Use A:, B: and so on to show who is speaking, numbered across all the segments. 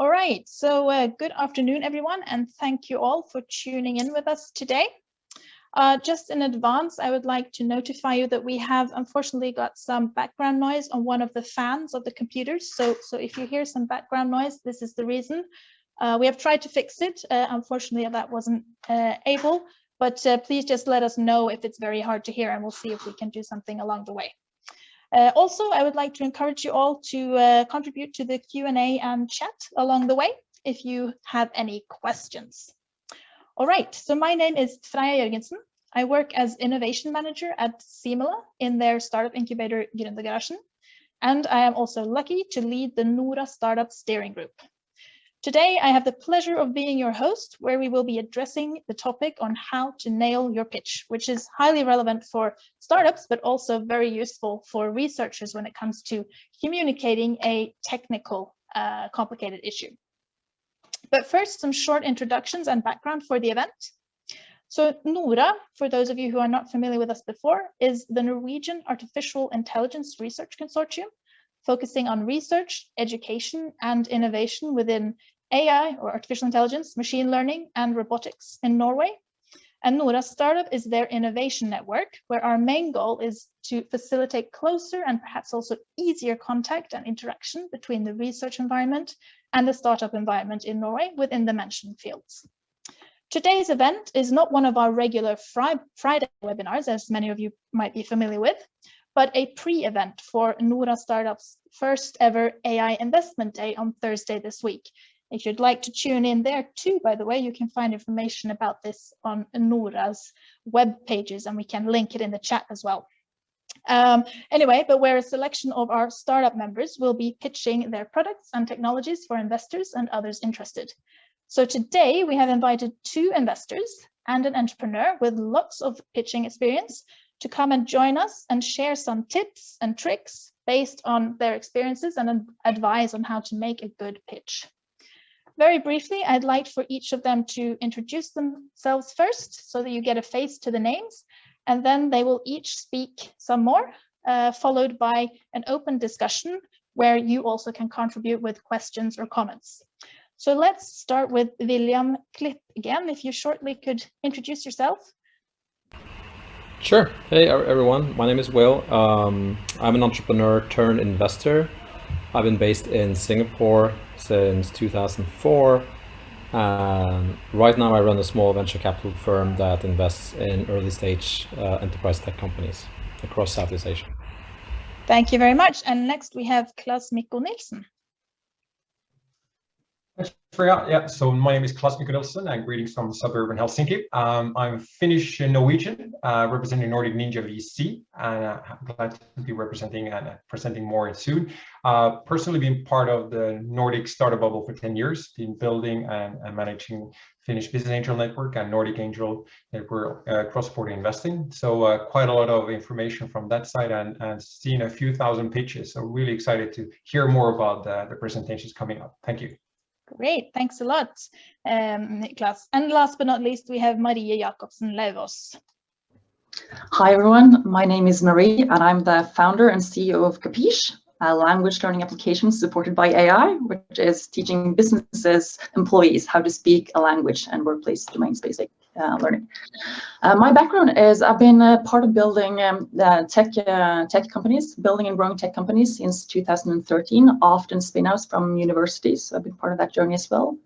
A: All right, so good afternoon, everyone, and thank you all for tuning in with us today. Just in advance, I would like to notify you that we have unfortunately got some background noise on one of the fans of the computers. So if you hear some background noise, this is the reason. We have tried to fix it. Unfortunately, that wasn't able, but please just let us know if it's very hard to hear, and we'll see if we can do something along the way. Also, I would like to encourage you all to contribute to the Q&A and chat along the way if you have any questions. All right, so my name is Freya Jørgensen. I work as Innovation Manager at Simula in their startup incubator Gründergarasjen, and I am also lucky to lead the NORA.startup steering group. Today, I have the pleasure of being your host, where we will be addressing the topic on how to nail your pitch, which is highly relevant for startups, but also very useful for researchers when it comes to communicating a technical, complicated issue. But first, some short introductions and background for the event. So NORA, for those of you who are not familiar with us before, is the Norwegian Artificial Intelligence Research Consortium, focusing on research, education, and innovation within AI, or artificial intelligence, machine learning, and robotics in Norway. And NORA.startup is their innovation network, where our main goal is to facilitate closer and perhaps also easier contact and interaction between the research environment and the startup environment in Norway within the mentioned fields. Today's event is not one of our regular Friday webinars, as many of you might be familiar with, but a pre-event for NORA.startup's first ever AI Investment Day on Thursday this week. If you'd like to tune in there too, by the way, you can find information about this on NORA's web pages, and we can link it in the chat as well. Anyway, but where a selection of our startup members will be pitching their products and technologies for investors and others interested. So today we have invited 2 investors and an entrepreneur with lots of pitching experience to come and join us and share some tips and tricks based on their experiences and advice on how to make a good pitch. Very briefly, I'd like for each of them to introduce themselves first so that you get a face to the names, and then they will each speak some more, followed by an open discussion where you also can contribute with questions or comments. So let's start with William Klipp again. If you shortly could introduce yourself.
B: Sure. Hey everyone, my name is Will. I'm an entrepreneur turned investor. I've been based in Singapore since 2004. And right now I run a small venture capital firm that invests in early stage enterprise tech companies across Southeast Asia.
A: Thank you very much. And next we have Claes Mikko Nielsen.
C: Thanks, Freya. Yeah, so my name is Claes Mikko Nielsen and greetings from suburban Helsinki. I'm Finnish Norwegian, representing Nordic Ninja VC, and I'm glad to be representing and presenting more soon. Personally been part of the Nordic startup bubble for 10 years, been building and managing Finnish Business Angel Network and Nordic Angel Network cross-border investing. So quite a lot of information from that side and seen a few thousand pitches. So really excited to hear more about the presentations coming up. Thank you.
A: Great, thanks a lot, Niklas. And last but not least, we have Marie Jacobsen Levos.
D: Hi everyone, my name is Marie and I'm the founder and CEO of Capiche, a language learning application supported by AI, which is teaching businesses, employees how to speak a language and workplace domain-specific learning. My background is I've been part of building tech companies, building and growing tech companies since 2013, often spin-outs from universities. So I've been part of that journey as well.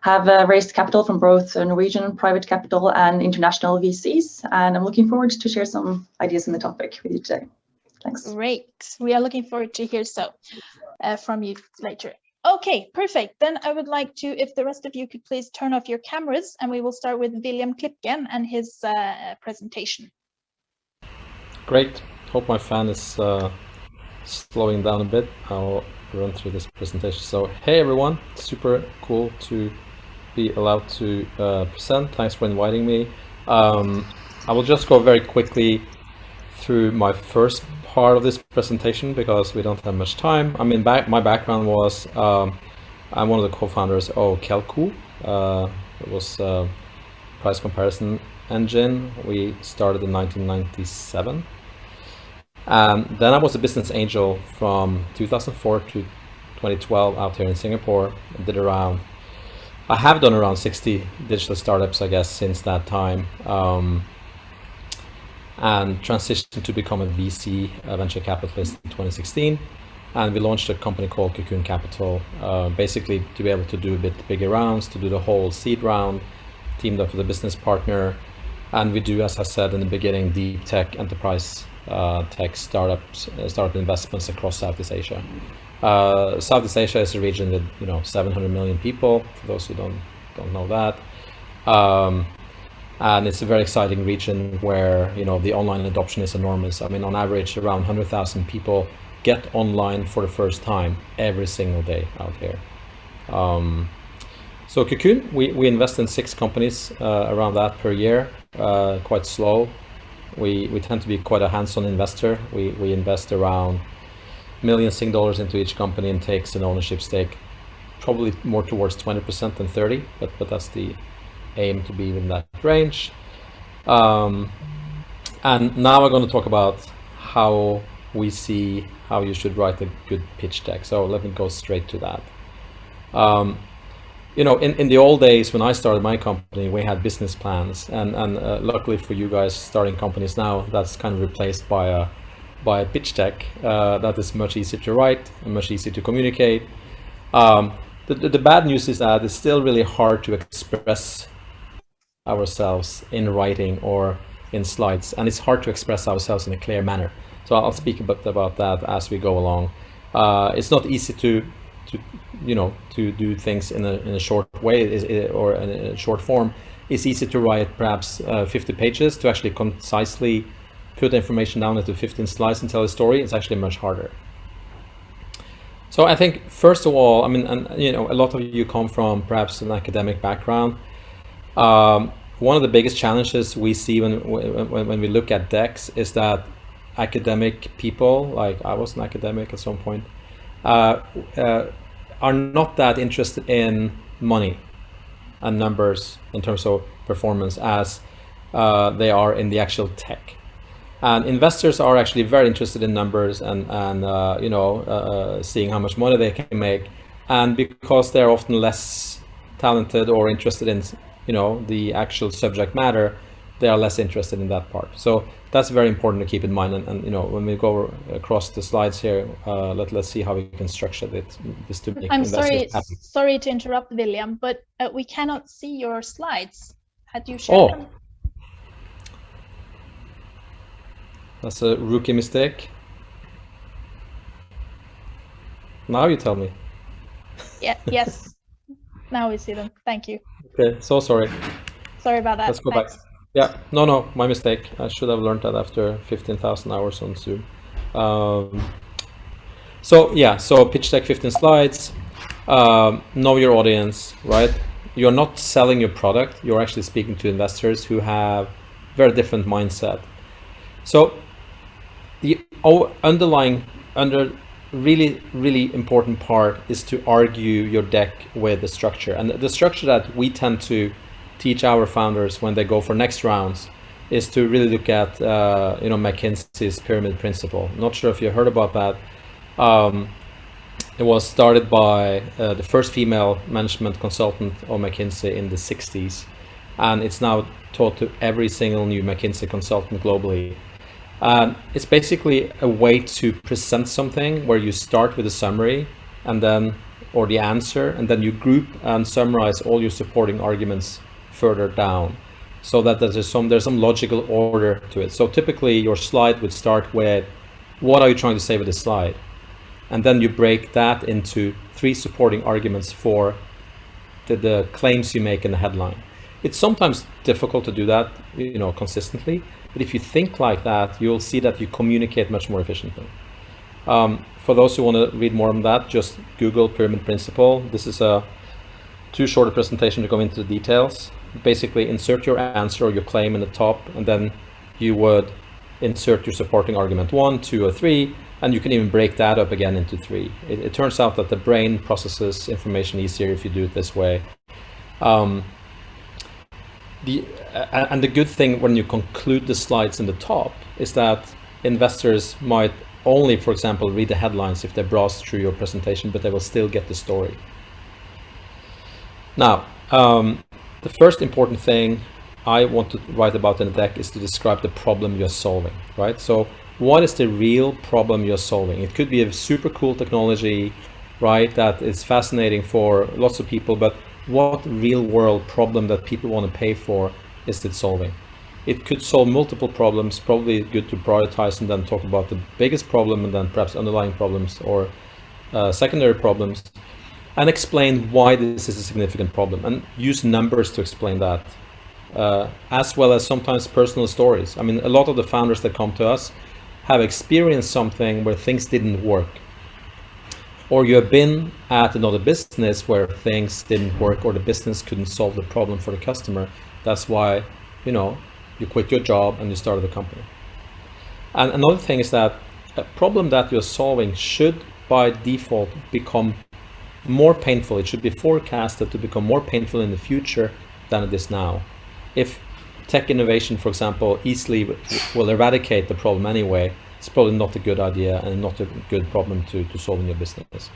D: Have raised capital from both Norwegian private capital and international VCs, and I'm looking forward to share some ideas on the topic with you today. Thanks.
A: Great. We are looking forward to hear from you later. Okay, perfect. Then I would like to, if the rest of you could please turn off your cameras, and we will start with William Klipken and his presentation.
B: Great. Hope my fan is slowing down a bit. I'll run through this presentation. So, hey everyone, super cool to be allowed to present. Thanks for inviting me. I will just go very quickly through my first part of this presentation because we don't have much time. I mean, my background was I'm one of the co-founders of Kelku. It was a price comparison engine. We started in 1997. Then I was a business angel from 2004 to 2012 out here in Singapore. I have done around 60 digital startups, I guess, since that time, and transitioned to become a VC, a venture capitalist, in 2016. And we launched a company called Cocoon Capital, basically to be able to do a bit bigger rounds, to do the whole seed round, teamed up with a business partner. And we do, as I said in the beginning, deep tech, enterprise tech startups, startup investments across Southeast Asia. Southeast Asia is a region with 700 million people, for those who don't know that. And it's a very exciting region where the online adoption is enormous. I mean, on average, around 100,000 people get online for the first time every single day out here. So Cocoon, we invest in 6 companies around that per year, quite slow. We tend to be quite a hands-on investor. We invest around millions of dollars into each company and takes an ownership stake, probably more towards 20% than 30%, but that's the aim, to be in that range. And now we're going to talk about how we see how you should write a good pitch deck. So let me go straight to that. In the old days when I started my company, we had business plans, and luckily for you guys starting companies now, that's kind of replaced by a pitch deck that is much easier to write and much easier to communicate. The bad news is that it's still really hard to express ourselves in writing or in slides, and it's hard to express ourselves in a clear manner. So I'll speak a bit about that as we go along. It's not easy to do things in a short way or in a short form. It's easy to write perhaps 50 pages. To actually concisely put information down into 15 slides and tell a story, it's actually much harder. So I think, first of all, I mean, a lot of you come from perhaps an academic background. One of the biggest challenges we see when we look at decks is that academic people, like I was an academic at some point, are not that interested in money and numbers in terms of performance as they are in the actual tech. And investors are actually very interested in numbers and seeing how much money they can make. And because they're often less talented or interested in the actual subject matter, they are less interested in that part. So that's very important to keep in mind. And when we go across the slides here, let's see how we can structure this to make investors happy.
A: Sorry to interrupt, William, but we cannot see your slides. Had you shared them?
B: That's a rookie mistake. Now you tell me.
A: Yeah. Yes. Now we see them. Thank you.
B: Okay. So sorry.
A: Sorry about that.
B: Let's go back. Yeah. No. My mistake. I should have learned that after 15,000 hours on Zoom. So pitch deck, 15 slides. Know your audience, right? You're not selling your product. You're actually speaking to investors who have very different mindset. So the really important part is to argue your deck with the structure. And the structure that we tend to teach our founders when they go for next rounds is to really look at McKinsey's pyramid principle. Not sure if you heard about that. It was started by the first female management consultant of McKinsey in the 60s, and it's now taught to every single new McKinsey consultant globally. It's basically a way to present something where you start with a summary or the answer, and then you group and summarize all your supporting arguments further down, so that there's some logical order to it. So typically your slide would start with, what are you trying to say with this slide? And then you break that into 3 supporting arguments for the claims you make in the headline. It's sometimes difficult to do that, consistently. But if you think like that, you'll see that you communicate much more efficiently. For those who want to read more on that, just Google pyramid principle. This is a too short a presentation to go into the details. Basically, insert your answer or your claim in the top, and then you would insert your supporting argument 1, 2, or 3, and you can even break that up again into 3. It turns out that the brain processes information easier if you do it this way. The good thing when you conclude the slides in the top is that investors might only, for example, read the headlines if they browse through your presentation, but they will still get the story. Now, the first important thing I want to write about in the deck is to describe the problem you're solving, right? So what is the real problem you're solving? It could be a super cool technology, right, that is fascinating for lots of people, but what real world problem that people want to pay for is it solving? It could solve multiple problems, probably good to prioritize and then talk about the biggest problem and then perhaps underlying problems or secondary problems, and explain why this is a significant problem and use numbers to explain that, as well as sometimes personal stories. I mean, a lot of the founders that come to us have experienced something where things didn't work, or you have been at another business where things didn't work or the business couldn't solve the problem for the customer. That's why, you know, you quit your job and you started a company. And another thing is that a problem that you're solving should by default become more painful. It should be forecasted to become more painful in the future than it is now. If tech innovation, for example, easily will eradicate the problem anyway, it's probably not a good idea and not a good problem to solve in your business.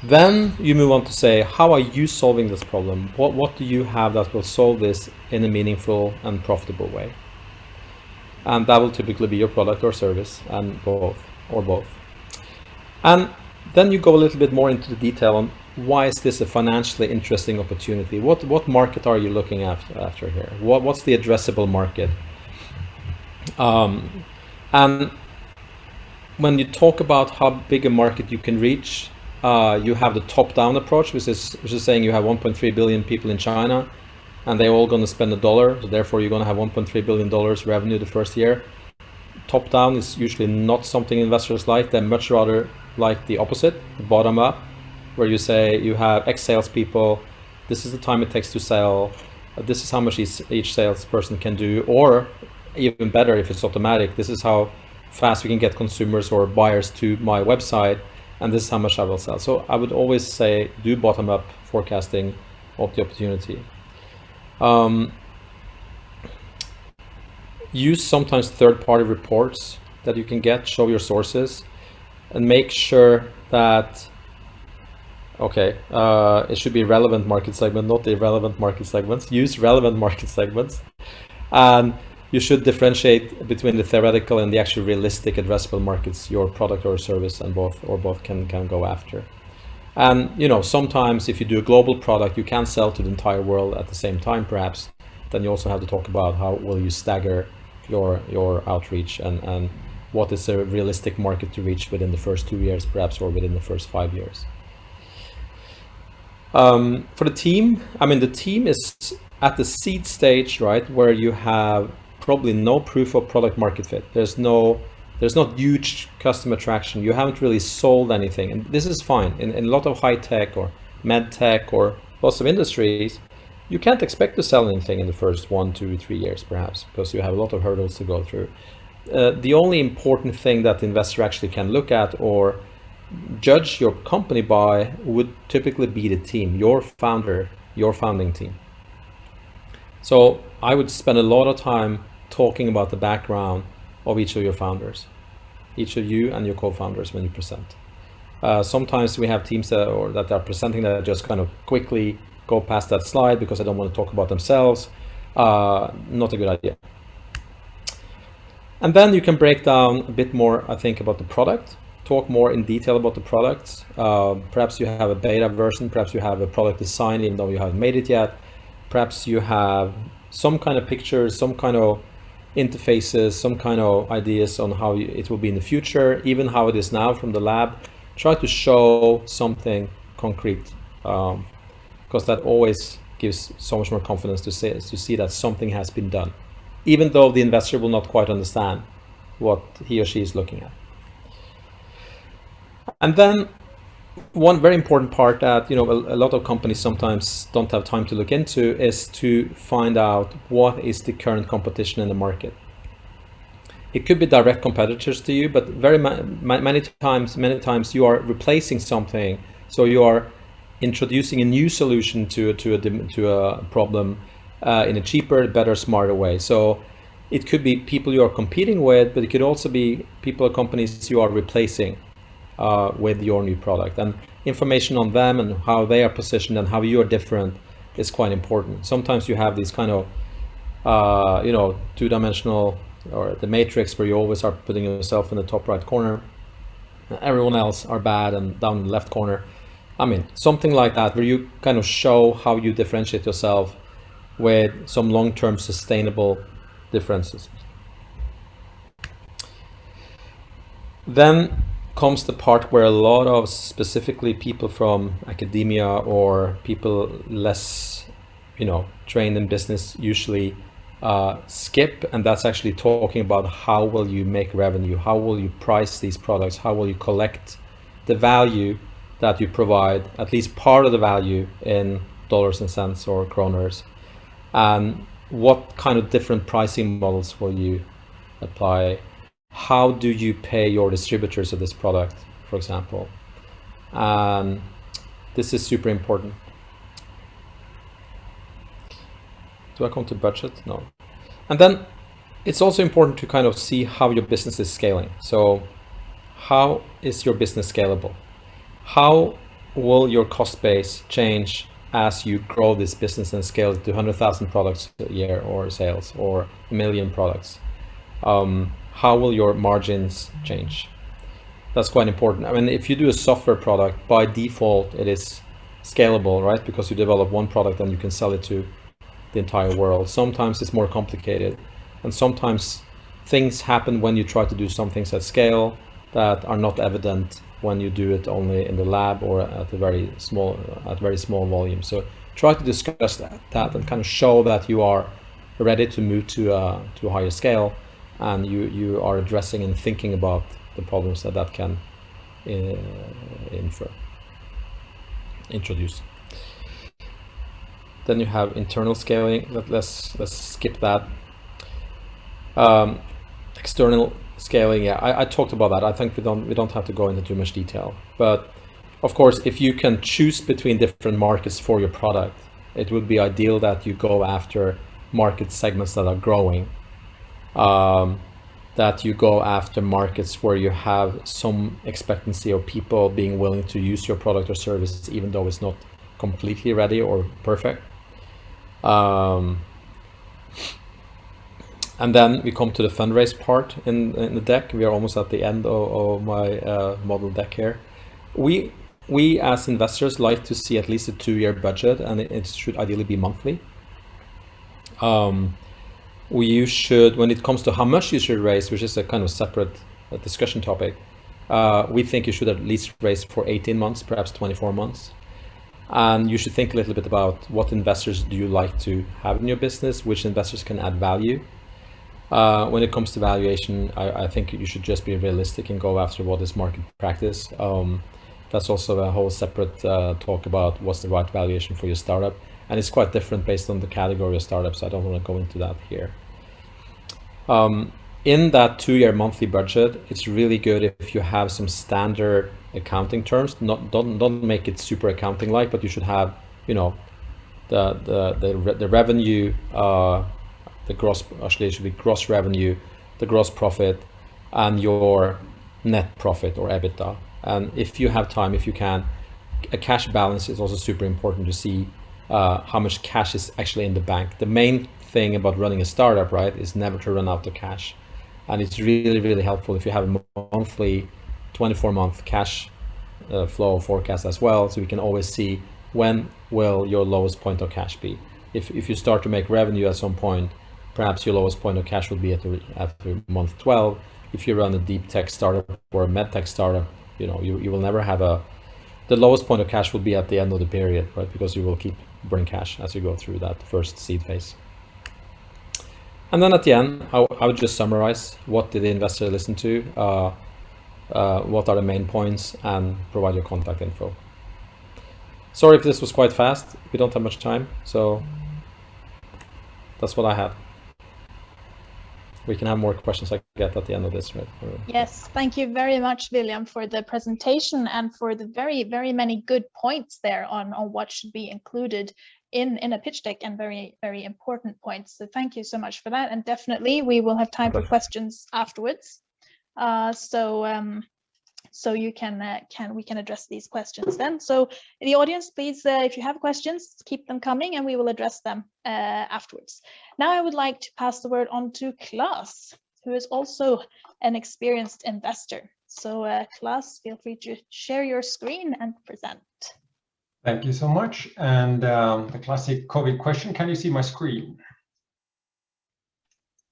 B: Then you move on to say, how are you solving this problem? What do you have that will solve this in a meaningful and profitable way? And that will typically be your product or service, and both. And then you go a little bit more into the detail on why is this a financially interesting opportunity? What market are you looking after here? What's the addressable market? And when you talk about how big a market you can reach, you have the top-down approach, which is saying you have 1.3 billion people in China, and they're all going to spend $1, so therefore you're going to have $1.3 billion revenue the first year. Top-down is usually not something investors like. They much rather like the opposite, bottom-up, where you say you have X salespeople, this is the time it takes to sell, this is how much each salesperson can do, or even better if it's automatic, this is how fast we can get consumers or buyers to my website, and this is how much I will sell. So I would always say do bottom-up forecasting of the opportunity. Use sometimes third-party reports that you can get, show your sources, and make sure that, okay, it should be relevant market segment, not irrelevant market segments. Use relevant market segments. And you should differentiate between the theoretical and the actual realistic addressable markets your product or service and both can go after. And you know, sometimes if you do a global product, you can sell to the entire world at the same time perhaps. Then you also have to talk about how will you stagger your outreach and what is a realistic market to reach within the first 2 years perhaps, or within the first 5 years. For the team, I mean, the team is at the seed stage, right, where you have probably no proof of product market fit. There's not huge customer traction. You haven't really sold anything, and this is fine. In a lot of high tech or med tech or lots of industries, you can't expect to sell anything in the first 1, 2, 3 years perhaps, because you have a lot of hurdles to go through. The only important thing that the investor actually can look at or judge your company by would typically be the team, your founder, your founding team. So I would spend a lot of time talking about the background of each of your founders, each of you and your co-founders when you present. Sometimes we have teams that are presenting that just kind of quickly go past that slide because they don't want to talk about themselves. Not a good idea. And then you can break down a bit more, I think, about the product, talk more in detail about the products. Perhaps you have a beta version, perhaps you have a product design even though you haven't made it yet. Perhaps you have some kind of pictures, some kind of interfaces, some kind of ideas on how it will be in the future, even how it is now from the lab. Try to show something concrete, because that always gives so much more confidence to see that something has been done, even though the investor will not quite understand what he or she is looking at. And then one very important part that, you know, a lot of companies sometimes don't have time to look into is to find out what is the current competition in the market. It could be direct competitors to you, but many times you are replacing something. So you are introducing a new solution to a problem in a cheaper, better, smarter way. So It could be people you are competing with, but it could also be people or companies you are replacing with your new product. And information on them and how they are positioned and how you are different is quite important. Sometimes you have these kind of, you know, two-dimensional, or the matrix, where you always are putting yourself in the top right corner. Everyone else are bad and down in the left corner. I mean, something like that, where you kind of show how you differentiate yourself with some long-term sustainable differences. Then comes the part where a lot of, specifically people from academia or people less, you know, trained in business usually skip, and that's actually talking about how will you make revenue, how will you price these products, how will you collect the value that you provide, at least part of the value, in dollars and cents or kroners, and what kind of different pricing models will you apply, how do you pay your distributors of this product, for example. This is super important. Do I come to budget? No. And then it's also important to kind of see how your business is scaling. So how is your business scalable? How will your cost base change as you grow this business and scale it to 100,000 products a year, or sales, or 1 million products? How will your margins change? That's quite important. I mean, if you do a software product, by default, it is scalable, right? Because you develop one product and you can sell it to the entire world. Sometimes it's more complicated, and sometimes things happen when you try to do some things at scale that are not evident when you do it only in the lab or at a very small volume. So try to discuss that and kind of show that you are ready to move to a higher scale, and you are addressing and thinking about the problems that can introduce. Then you have internal scaling. Let's skip that. External scaling, yeah, I talked about that. I think we don't have to go into too much detail. But of course, if you can choose between different markets for your product, it would be ideal that you go after market segments that are growing. That you go after markets where you have some expectancy of people being willing to use your product or service, even though it's not completely ready or perfect. And then we come to the fundraise part in the deck. We are almost at the end of my model deck here. We as investors like to see at least a 2-year budget, and it should ideally be monthly. You should, when it comes to how much you should raise, which is a kind of separate discussion topic, we think you should at least raise for 18 months, perhaps 24 months. And you should think a little bit about what investors do you like to have in your business, which investors can add value. When it comes to valuation, I think you should just be realistic and go after what is market practice. That's also a whole separate talk about what's the right valuation for your startup. And it's quite different based on the category of startups. I don't want to go into that here. In that 2-year monthly budget, it's really good if you have some standard accounting terms. Don't make it super accounting-like, but you should have, you know, the revenue, the gross, actually it should be gross revenue, the gross profit, and your net profit or EBITDA. And if you have time, if you can, a cash balance is also super important to see how much cash is actually in the bank. The main thing about running a startup, right, is never to run out of cash. And it's really, really helpful if you have a monthly 24-month cash flow forecast as well, so we can always see when will your lowest point of cash be. If you start to make revenue at some point, perhaps your lowest point of cash will be after month 12. If you run a deep tech startup or a med tech startup, you know, you will never have the lowest point of cash will be at the end of the period, right? Because you will keep burning cash as you go through that first seed phase. And then at the end, I would just summarize what did the investor listen to, what are the main points, and provide your contact info. Sorry if this was quite fast. We don't have much time, so that's what I had. We can have more questions I get at the end of this, right?
A: Yes, thank you very much, William, for the presentation and for the very, very many good points there on what should be included in a pitch deck, and very, very important points. So thank you so much for that. And definitely we will have time for questions afterwards. So you we can address these questions then. So the audience, please, if you have questions, keep them coming and we will address them afterwards. Now I would like to pass the word on to Claes, who is also an experienced investor. So Claes, feel free to share your screen and present.
C: Thank you so much. And the classic COVID question, can you see my screen?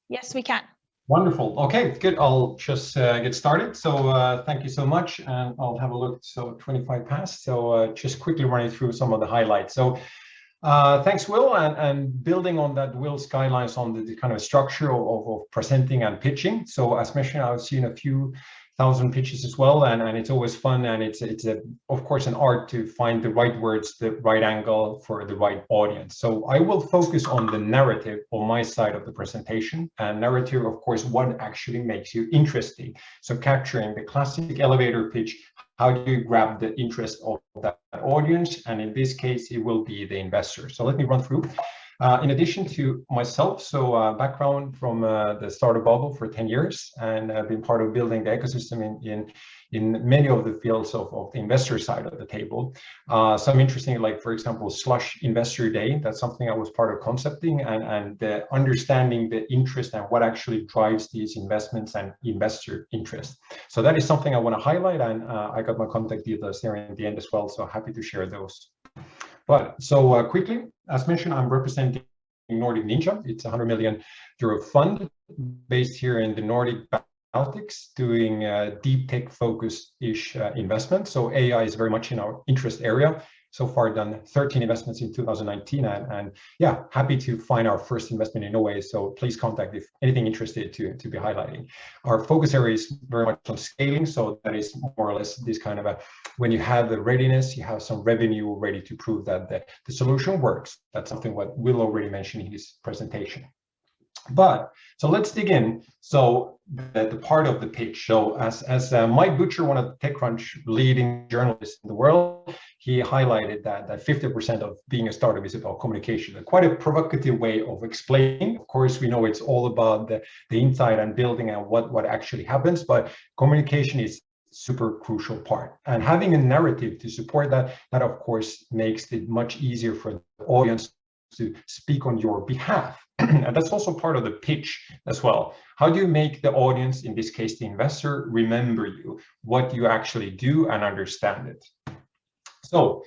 A: Yes, we can.
C: Wonderful. Okay, good. I'll just get started. So thank you so much. And I'll have a look. So 25 past. So just quickly running through some of the highlights. So thanks, Will. And building on that, Will's guidelines on the kind of structure of presenting and pitching. So as mentioned, I've seen a few thousand pitches as well, and it's always fun, and it's of course an art to find the right words, the right angle for the right audience. So I will focus on the narrative on my side of the presentation, and narrative, of course, what actually makes you interesting. So capturing the classic elevator pitch, how do you grab the interest of that audience? And in this case, it will be the investor. So let me run through. In addition to myself, so background from the startup bubble for 10 years, and I've been part of building the ecosystem in many of the fields of the investor side of the table. Some interesting, like for example, Slush Investor Day, that's something I was part of concepting, and understanding the interest and what actually drives these investments and investor interest. So that is something I want to highlight, and I got my contact details there in the end as well, so happy to share those. But so quickly, as mentioned, I'm representing Nordic Ninja. It's a 100 million euro fund based here in the Nordic Baltics, doing deep tech focus-ish investment. So AI is very much in our interest area. So far done 13 investments in 2019, and yeah, happy to find our first investment in Norway. So please contact if anything interested to be highlighting. Our focus area is very much on scaling. So that is more or less this kind of a, when you have the readiness, you have some revenue ready to prove that the solution works. That's something what Will already mentioned in his presentation. But so let's dig in. So the part of the pitch. So as Mike Butcher, one of the TechCrunch leading journalists in the world, he highlighted that 50% of being a startup is about communication. Quite a provocative way of explaining. Of course, we know it's all about the inside and building and what actually happens, but communication is super crucial part. And having a narrative to support that of course makes it much easier for the audience to speak on your behalf. And that's also part of the pitch as well. How do you make the audience, in this case the investor, remember you, what you actually do and understand it? So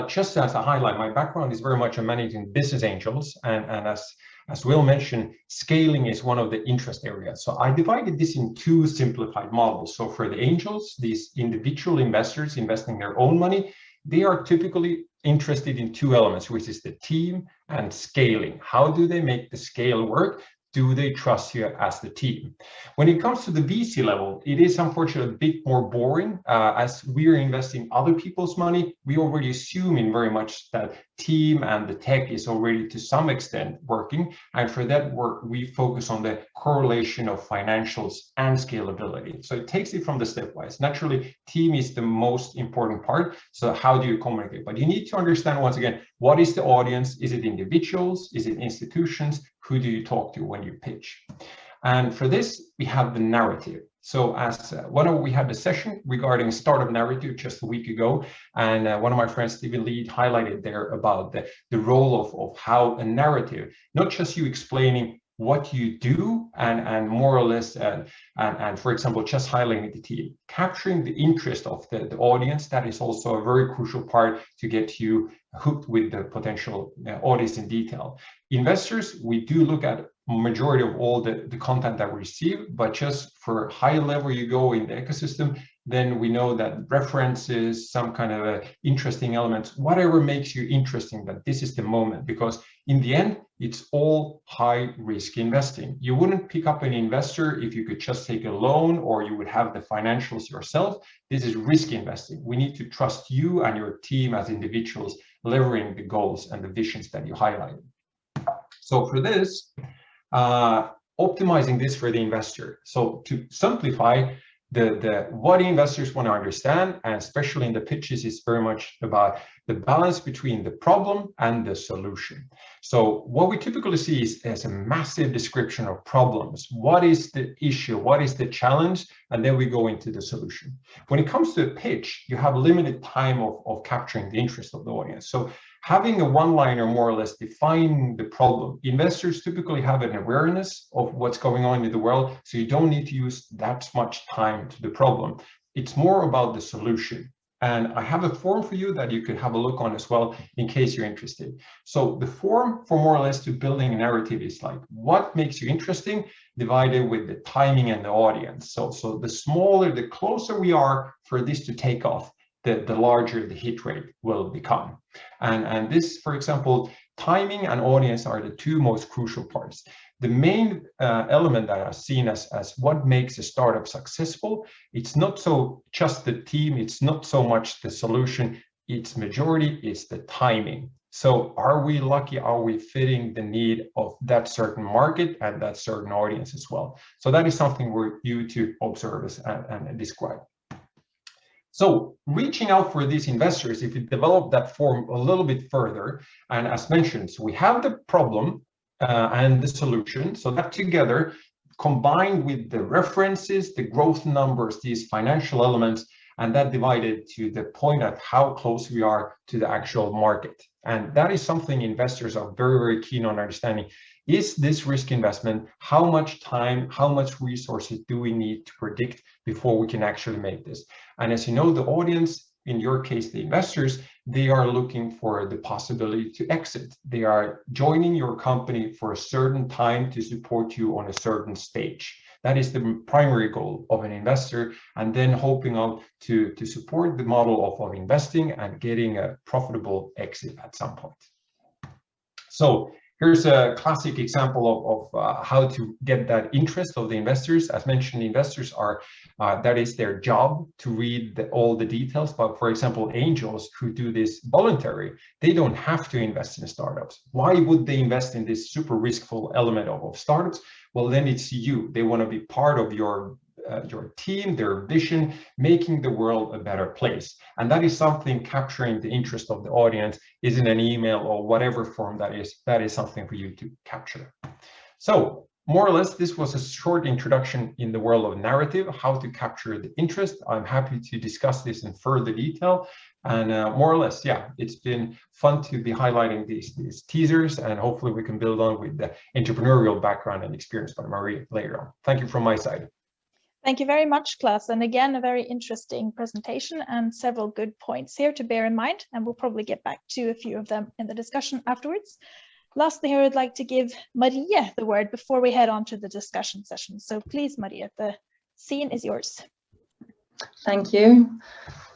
C: just as a highlight, my background is very much on managing business angels, and as Will mentioned, scaling is one of the interest areas. So I divided this in two simplified models. So for the angels, these individual investors investing their own money, they are typically interested in two elements, which is the team and scaling. How do they make the scale work? Do they trust you as the team? When it comes to the VC level, it is unfortunately a bit more boring. As we're investing other people's money, we already assume in very much that team and the tech is already to some extent working. And for that work, we focus on the correlation of financials and scalability. So it takes it from the stepwise. Naturally, team is the most important part. So how do you communicate? But you need to understand, once again, what is the audience? Is it individuals? Is it institutions? Who do you talk to when you pitch? And for this, we have the narrative. So as we had a session regarding startup narrative just a week ago, and one of my friends, Stephen Lee, highlighted there about the role of how a narrative, not just you explaining what you do and more or less, and for example, just highlighting the team, capturing the interest of the audience. That is also a very crucial part to get you hooked with the potential audience in detail. Investors, we do look at majority of all the content that we receive, but just for high level you go in the ecosystem, then we know that references, some kind of interesting elements, whatever makes you interesting, that this is the moment, because in the end, it's all high risk investing. You wouldn't pick up an investor if you could just take a loan or you would have the financials yourself. This is risk investing. We need to trust you and your team as individuals, leveraging the goals and the visions that you highlighted. So for this, optimizing this for the investor. So to simplify, what investors want to understand, and especially in the pitches, is very much about the balance between the problem and the solution. So what we typically see is a massive description of problems. What is the issue? What is the challenge? And then we go into the solution. When it comes to a pitch, you have limited time of capturing the interest of the audience. So having a one-liner more or less defining the problem, investors typically have an awareness of what's going on in the world, so you don't need to use that much time to the problem. It's more about the solution. And I have a form for you that you could have a look on as well in case you're interested. So the form for more or less to building a narrative is like, what makes you interesting divided with the timing and the audience. So the smaller, the closer we are for this to take off, the larger the hit rate will become. And this, for example, timing and audience are the two most crucial parts. The main element that I've seen as what makes a startup successful, it's not so just the team, it's not so much the solution, its majority is the timing. So are we lucky? Are we fitting the need of that certain market and that certain audience as well? So that is something for you to observe and describe. So reaching out for these investors, if you develop that form a little bit further, and as mentioned, so we have the problem and the solution, so that together, combined with the references, the growth numbers, these financial elements, and that divided to the point at how close we are to the actual market. And that is something investors are very, very keen on understanding. Is this risk investment? How much time, how much resources do we need to predict before we can actually make this? And as you know, the audience, in your case, the investors, they are looking for the possibility to exit. They are joining your company for a certain time to support you on a certain stage. That is the primary goal of an investor, and then hoping out to support the model of investing and getting a profitable exit at some point. So here's a classic example of how to get that interest of the investors. As mentioned, investors are, that is their job to read all the details. But for example, angels who do this voluntary, they don't have to invest in startups. Why would they invest in this super riskful element of startups? Well, then it's you. They want to be part of your team, their vision, making the world a better place. And that is something capturing the interest of the audience is in an email or whatever form that is something for you to capture. So more or less, this was a short introduction in the world of narrative, how to capture the interest. I'm happy to discuss this in further detail. And more or less, yeah, it's been fun to be highlighting these teasers, and hopefully we can build on with the entrepreneurial background and experience by Marie later on. Thank you from my side.
A: Thank you very much, Klaus. And again, a very interesting presentation and several good points here to bear in mind. And we'll probably get back to a few of them in the discussion afterwards. Lastly, I would like to give Maria the word before we head on to the discussion session. So please, Maria, the scene is yours.
D: Thank you.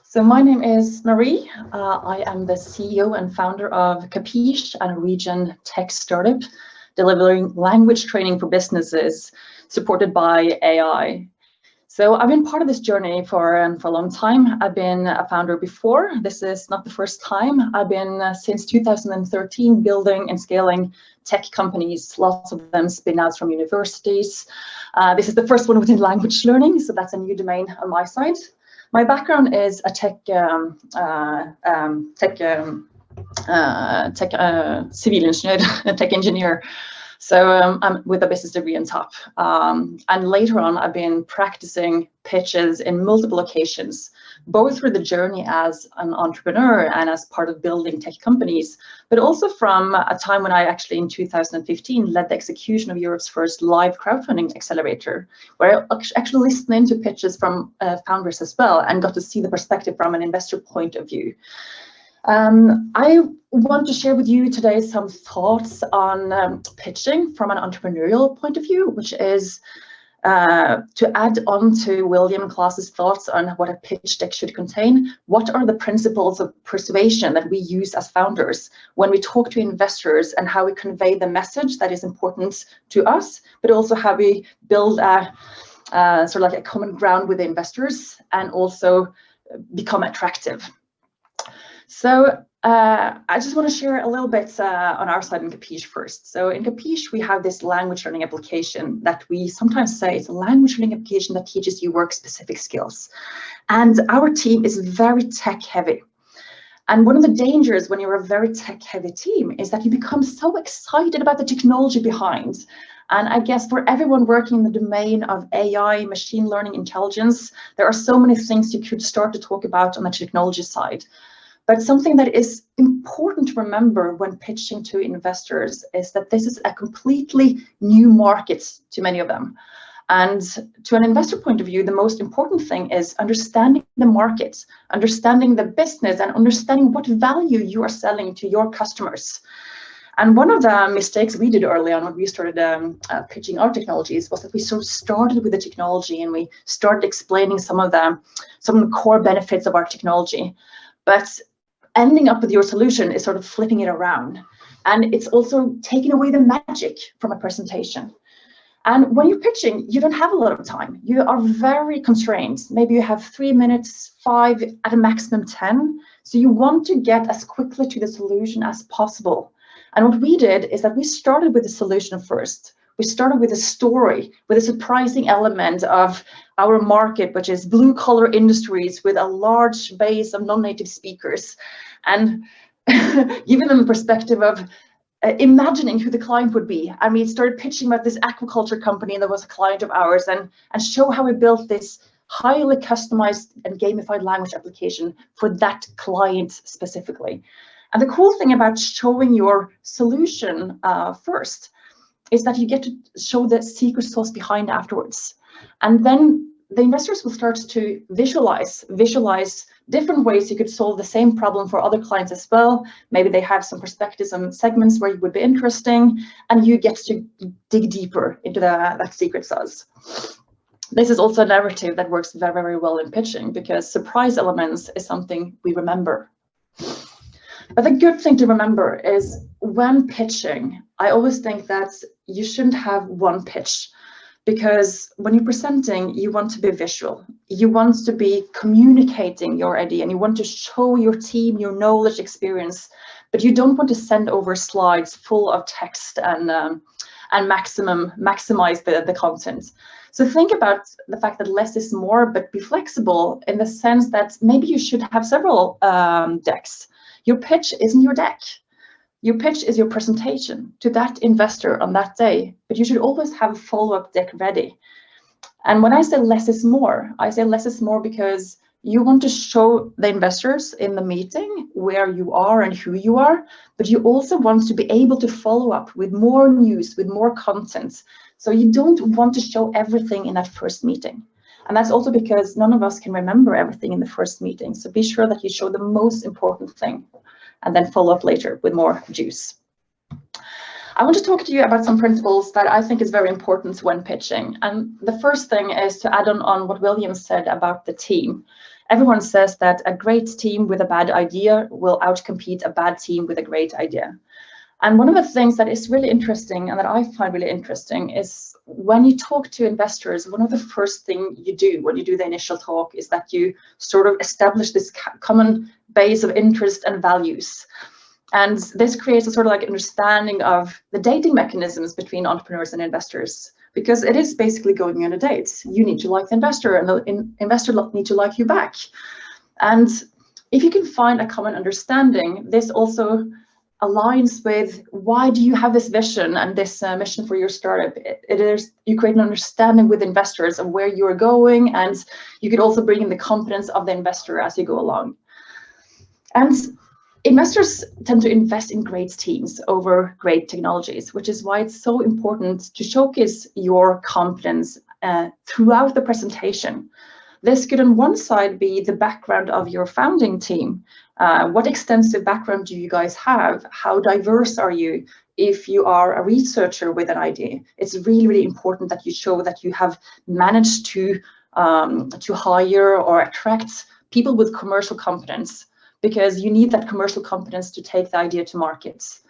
D: So my name is Marie. I am the CEO and founder of Capiche, a Norwegian tech startup delivering language training for businesses supported by AI. So I've been part of this journey for a long time. I've been a founder before. This is not the first time. I've been since 2013 building and scaling tech companies, lots of them spin-outs from universities. This is the first one within language learning, so that's a new domain on my side. My background is a civil engineer, tech engineer. So I'm with a business degree on top. And later on, I've been practicing pitches in multiple locations, both through the journey as an entrepreneur and as part of building tech companies, but also from a time when I actually in 2015 led the execution of Europe's first live crowdfunding accelerator, where I actually listened into pitches from founders as well and got to see the perspective from an investor point of view. I want to share with you today some thoughts on pitching from an entrepreneurial point of view, which is to add on to William Klaus's thoughts on what a pitch deck should contain. What are the principles of persuasion that we use as founders when we talk to investors, and how we convey the message that is important to us, but also how we build a sort of like a common ground with the investors and also become attractive. So I just want to share a little bit on our side in Capiche first. So in Capiche, we have this language learning application that we sometimes say it's a language learning application that teaches you work-specific skills. And our team is very tech-heavy. And one of the dangers when you're a very tech-heavy team is that you become so excited about the technology behind. And I guess for everyone working in the domain of AI, machine learning, intelligence, there are so many things you could start to talk about on the technology side. But something that is important to remember when pitching to investors is that this is a completely new market to many of them. And to an investor point of view, the most important thing is understanding the market, understanding the business, and understanding what value you are selling to your customers. And one of the mistakes we did early on when we started pitching our technologies was that we sort of started with the technology and we started explaining some of the core benefits of our technology. But ending up with your solution is sort of flipping it around. And it's also taking away the magic from a presentation. And when you're pitching, you don't have a lot of time. You are very constrained. Maybe you have 3 minutes, 5, at a maximum 10. So you want to get as quickly to the solution as possible. And what we did is that we started with the solution first. We started with a story, with a surprising element of our market, which is blue-collar industries with a large base of non-native speakers, and giving them a perspective of imagining who the client would be. And we started pitching about this aquaculture company that was a client of ours, and show how we built this highly customized and gamified language application for that client specifically. And the cool thing about showing your solution first is that you get to show the secret sauce behind afterwards. And then the investors will start to visualize different ways you could solve the same problem for other clients as well. Maybe they have some perspectives on segments where you would be interesting, and you get to dig deeper into that secret sauce. This is also a narrative that works very, very well in pitching, because surprise elements is something we remember. But the good thing to remember is when pitching, I always think that you shouldn't have one pitch, because when you're presenting, you want to be visual. You want to be communicating your idea, and you want to show your team your knowledge, experience, but you don't want to send over slides full of text and maximize the content. So think about the fact that less is more, but be flexible in the sense that maybe you should have several decks. Your pitch isn't your deck. Your pitch is your presentation to that investor on that day, but you should always have a follow-up deck ready. And when I say less is more, I say less is more because you want to show the investors in the meeting where you are and who you are, but you also want to be able to follow up with more news, with more content. So you don't want to show everything in that first meeting. And that's also because none of us can remember everything in the first meeting. So be sure that you show the most important thing and then follow up later with more juice. I want to talk to you about some principles that I think is very important when pitching. And the first thing is to add on what William said about the team. Everyone says that a great team with a bad idea will outcompete a bad team with a great idea. And one of the things that is really interesting and that I find really interesting is when you talk to investors, one of the first things you do when you do the initial talk is that you sort of establish this common base of interest and values. And this creates a sort of like understanding of the dating mechanisms between entrepreneurs and investors, because it is basically going on a date. You need to like the investor, and the investor need to like you back. And if you can find a common understanding, this also aligns with why do you have this vision and this mission for your startup. You create an understanding with investors of where you're going, and you could also bring in the confidence of the investor as you go along. And investors tend to invest in great teams over great technologies, which is why it's so important to showcase your confidence throughout the presentation. This could on one side be the background of your founding team. What extensive background do you guys have? How diverse are you? If you are a researcher with an idea, it's really, really important that you show that you have managed to hire or attract people with commercial competence, because you need that commercial competence to take the idea to markets.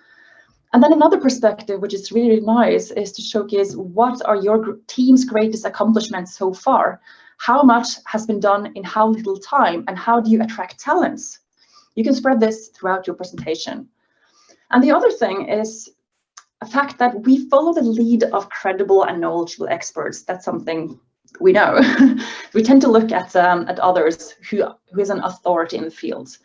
D: And then another perspective, which is really, really nice, is to showcase what are your team's greatest accomplishments so far. How much has been done in how little time, and how do you attract talents? You can spread this throughout your presentation. And the other thing is a fact that we follow the lead of credible and knowledgeable experts. That's something we know. We tend to look at others who is an authority in the field.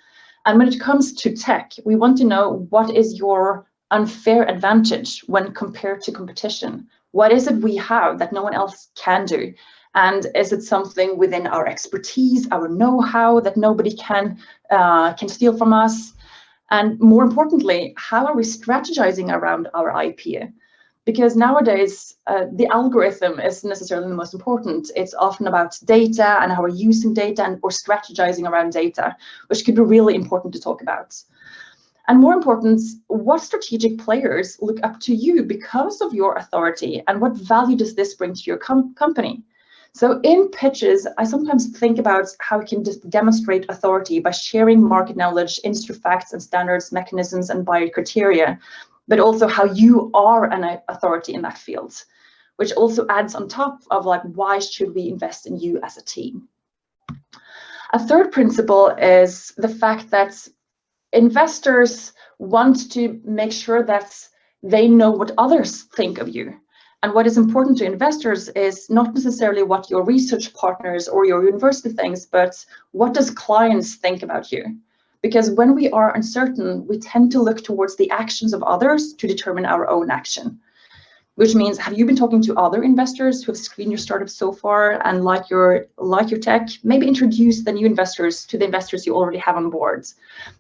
D: And when it comes to tech, we want to know what is your unfair advantage when compared to competition. What is it we have that no one else can do? And is it something within our expertise, our know-how that nobody can steal from us? And more importantly, how are we strategizing around our IP? Because nowadays, the algorithm isn't necessarily the most important. It's often about data and how we're using data or strategizing around data, which could be really important to talk about. And more important, what strategic players look up to you because of your authority, and what value does this bring to your company? So in pitches, I sometimes think about how we can just demonstrate authority by sharing market knowledge, industry facts and standards, mechanisms and buyer criteria, but also how you are an authority in that field, which also adds on top of like, why should we invest in you as a team? A third principle is the fact that investors want to make sure that they know what others think of you. And what is important to investors is not necessarily what your research partners or your university thinks, but what does clients think about you? Because when we are uncertain, we tend to look towards the actions of others to determine our own action. Which means, have you been talking to other investors who have screened your startup so far and like your tech? Maybe introduce the new investors to the investors you already have on board.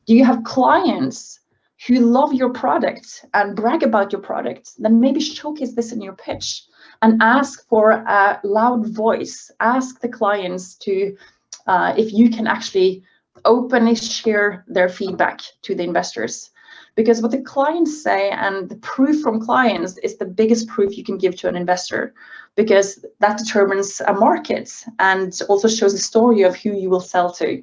D: Do you have clients who love your product and brag about your product? Then maybe showcase this in your pitch and ask for a loud voice. Ask the clients to, if you can actually openly share their feedback to the investors. Because what the clients say and the proof from clients is the biggest proof you can give to an investor, because that determines a market and also shows a story of who you will sell to.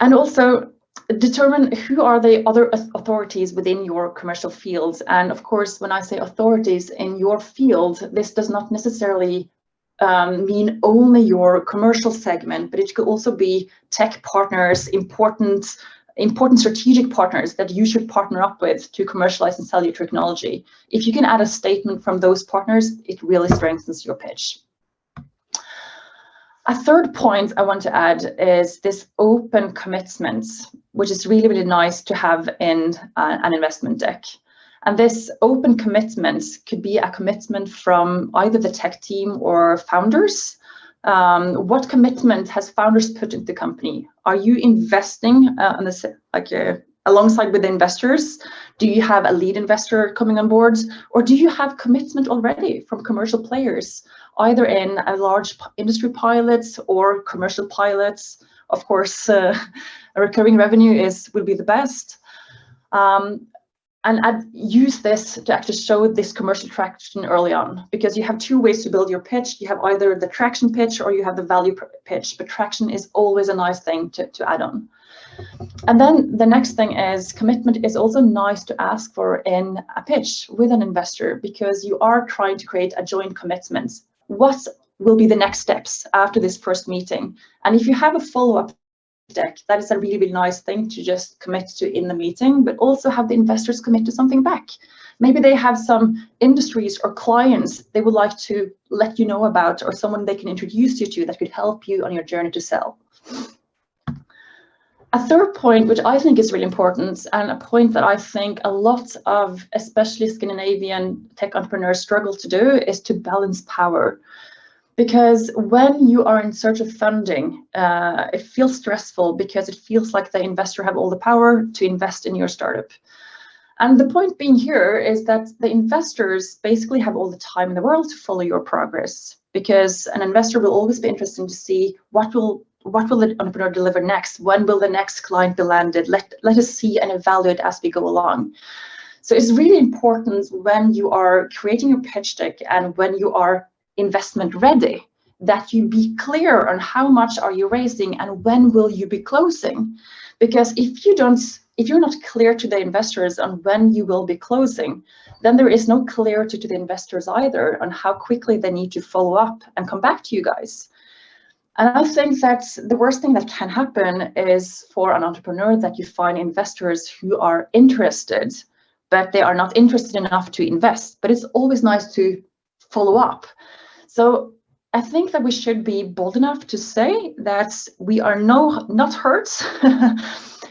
D: And also determine who are the other authorities within your commercial fields. And of course, when I say authorities in your field, this does not necessarily mean only your commercial segment, but it could also be tech partners, important strategic partners that you should partner up with to commercialize and sell your technology. If you can add a statement from those partners, it really strengthens your pitch. A third point I want to add is this open commitment, which is really, really nice to have in an investment deck. And this open commitment could be a commitment from either the tech team or founders. What commitment has founders put into the company? Are you investing on this, alongside with the investors? Do you have a lead investor coming on board? Or do you have commitment already from commercial players, either in a large industry pilots or commercial pilots? Of course, a recurring revenue will be the best. And use this to actually show this commercial traction early on, because you have two ways to build your pitch. You have either the traction pitch or you have the value pitch, but traction is always a nice thing to add on. And then the next thing is commitment is also nice to ask for in a pitch with an investor, because you are trying to create a joint commitment. What will be the next steps after this first meeting? And if you have a follow-up deck, that is a really, really nice thing to just commit to in the meeting, but also have the investors commit to something back. Maybe they have some industries or clients they would like to let you know about, or someone they can introduce you to that could help you on your journey to sell. A third point, which I think is really important, and a point that I think a lot of especially Scandinavian tech entrepreneurs struggle to do, is to balance power. Because when you are in search of funding, it feels stressful because it feels like the investor have all the power to invest in your startup. And the point being here is that the investors basically have all the time in the world to follow your progress, because an investor will always be interested to see what will the entrepreneur deliver next? When will the next client be landed? Let us see and evaluate as we go along. So it's really important when you are creating your pitch deck and when you are investment ready, that you be clear on how much are you raising and when will you be closing. Because if you're not clear to the investors on when you will be closing, then there is no clarity to the investors either on how quickly they need to follow up and come back to you guys. And I think that the worst thing that can happen is for an entrepreneur that you find investors who are interested, but they are not interested enough to invest. But it's always nice to follow up. So I think that we should be bold enough to say that we are not hurt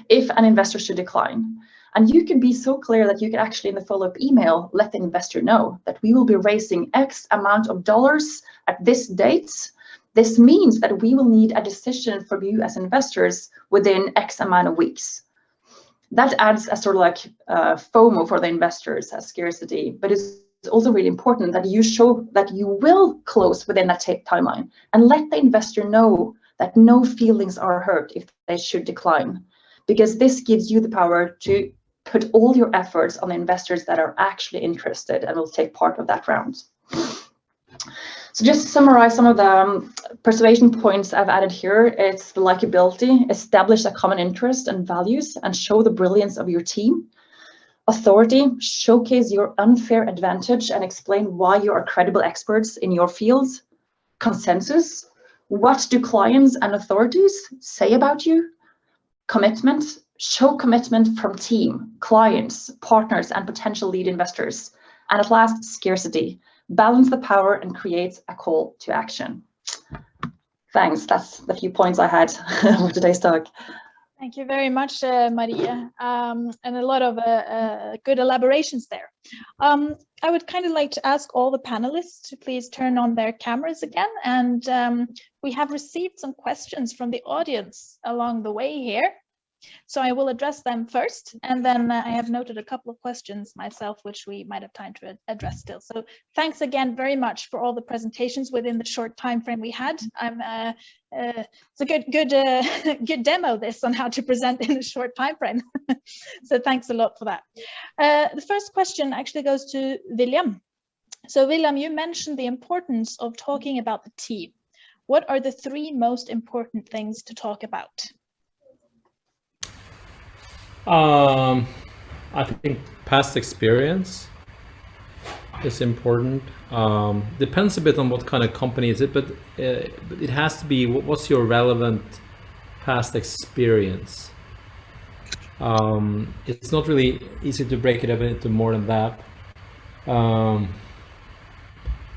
D: if an investor should decline. And you can be so clear that you can actually, in the follow-up email, let the investor know that we will be raising X amount of dollars at this date. This means that we will need a decision from you as investors within X amount of weeks. That adds a sort of like FOMO for the investors as scarcity, but it's also really important that you show that you will close within that timeline and let the investor know that no feelings are hurt if they should decline, because this gives you the power to put all your efforts on the investors that are actually interested and will take part of that round. So just to summarize some of the persuasion points I've added here, it's the likability, establish a common interest and values and show the brilliance of your team. Authority, showcase your unfair advantage and explain why you are credible experts in your field. Consensus, what do clients and authorities say about you? Commitment, show commitment from team, clients, partners, and potential lead investors. And at last, scarcity, balance the power and create a call to action. Thanks, that's the few points I had for today's talk.
A: Thank you very much, Maria, and a lot of good elaborations there. I would kind of like to ask all the panelists to please turn on their cameras again. And we have received some questions from the audience along the way here. So I will address them first, and then I have noted a couple of questions myself, which we might have time to address still. So thanks again very much for all the presentations within the short time frame we had. It's a good demo this on how to present in a short time frame. So thanks a lot for that. The first question actually goes to William. So William, you mentioned the importance of talking about the team. What are the 3 most important things to talk about?
B: I think past experience is important. Depends a bit on what kind of company is it, but it has to be what's your relevant past experience. It's not really easy to break it up into more than that.